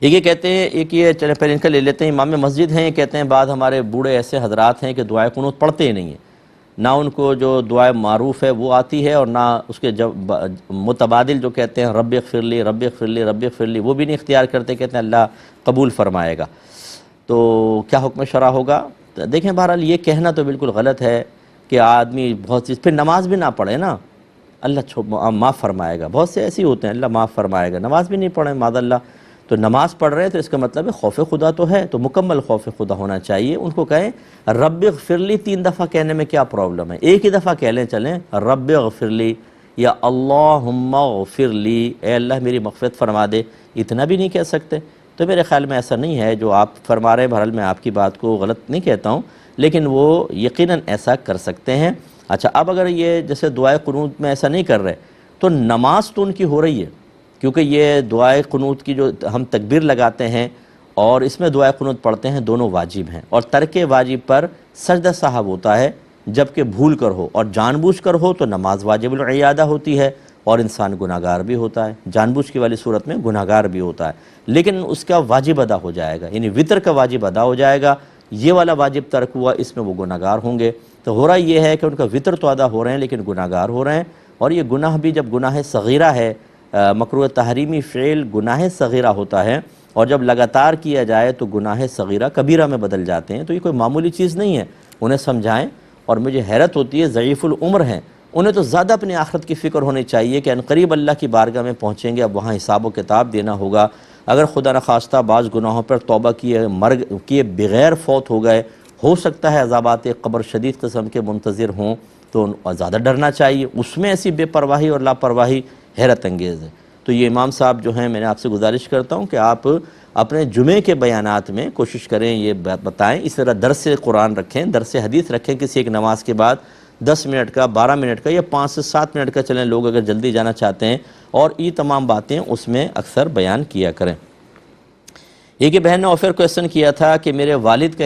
ایک یہ کہتے ہیں، ایک یہ چلیں پہلے ان کا لے لیتے ہیں، امام مسجد ہیں، یہ کہتے ہیں بعض ہمارے بوڑھے ایسے حضرات ہیں کہ دعائے قنوت پڑھتے ہی نہیں ہیں، نہ ان کو جو دعائے معروف ہے وہ آتی ہے، اور نہ اس کے متبادل جو کہتے ہیں رب اغفر لی رب اغفر لی رب اغفر لی، وہ بھی نہیں اختیار کرتے، کہتے ہیں اللہ قبول فرمائے گا۔ تو کیا حکم شرع ہوگا؟ دیکھیں بہرحال یہ کہنا تو بالکل غلط ہے کہ آدمی بہت چیز، پھر نماز بھی نہ پڑھے نا اللہ معاف فرمائے گا، بہت سے ایسے ہوتے ہیں اللہ معاف فرمائے گا، نماز بھی نہیں پڑھیں معاذ اللہ، تو نماز پڑھ رہے ہیں تو اس کا مطلب ہے خوف خدا تو ہے، تو مکمل خوف خدا ہونا چاہیے۔ ان کو کہیں رب اغفر لی 3 دفعہ کہنے میں کیا پرابلم ہے؟ ایک ہی دفعہ کہہ لیں چلیں، رب اغفر لی یا اللہم اغفر لی، اے اللہ میری مغفرت فرما دے، اتنا بھی نہیں کہہ سکتے؟ تو میرے خیال میں ایسا نہیں ہے جو آپ فرما رہے ہیں، بہرحال میں آپ کی بات کو غلط نہیں کہتا ہوں، لیکن وہ یقیناً ایسا کر سکتے ہیں۔ اچھا اب اگر یہ جیسے دعائے قنوت میں ایسا نہیں کر رہے تو نماز تو ان کی ہو رہی ہے، کیونکہ یہ دعائے قنوت کی جو ہم تکبیر لگاتے ہیں اور اس میں دعائے قنوت پڑھتے ہیں، دونوں واجب ہیں، اور ترک واجب پر سجدہ صاحب ہوتا ہے جبکہ بھول کر ہو، اور جان بوجھ کر ہو تو نماز واجب العیادہ ہوتی ہے اور انسان گناہگار بھی ہوتا ہے، جان بوجھ کی والی صورت میں گناہگار بھی ہوتا ہے، لیکن اس کا واجب ادا ہو جائے گا، یعنی وطر کا واجب ادا ہو جائے گا، یہ والا واجب ترک ہوا اس میں وہ گناہگار ہوں گے۔ تو ہو رہا یہ ہے کہ ان کا وطر تو ادا ہو رہے ہیں لیکن گناہگار ہو رہے ہیں، اور یہ گناہ بھی جب گناہ صغیرہ ہے، مکروہ تحریمی فعل گناہ صغیرہ ہوتا ہے، اور جب لگاتار کیا جائے تو گناہ صغیرہ کبیرہ میں بدل جاتے ہیں، تو یہ کوئی معمولی چیز نہیں ہے، انہیں سمجھائیں۔ اور مجھے حیرت ہوتی ہے ضعیف العمر ہیں، انہیں تو زیادہ اپنی آخرت کی فکر ہونی چاہیے کہ عنقریب اللہ کی بارگاہ میں پہنچیں گے، اب وہاں حساب و کتاب دینا ہوگا، اگر خدا نخواستہ بعض گناہوں پر توبہ کیے مرگ کیے بغیر فوت ہو گئے، ہو سکتا ہے عذابات قبر شدید قسم کے منتظر ہوں، تو زیادہ ڈرنا چاہیے، اس میں ایسی بے پرواہی اور لاپرواہی حیرت انگیز ہے۔ تو یہ امام صاحب جو ہیں، میں نے آپ سے گزارش کرتا ہوں کہ آپ اپنے جمعے کے بیانات میں کوشش کریں یہ بتائیں، اس طرح درس قرآن رکھیں، درس حدیث رکھیں کسی ایک نماز کے بعد، 10 منٹ کا 12 منٹ کا یا 5 سے 7 منٹ کا چلیں، لوگ اگر جلدی جانا چاہتے ہیں، اور یہ تمام باتیں اس میں اکثر بیان کیا کریں۔ ایک بہن نے آفر کویسچن کیا تھا کہ میرے والد کا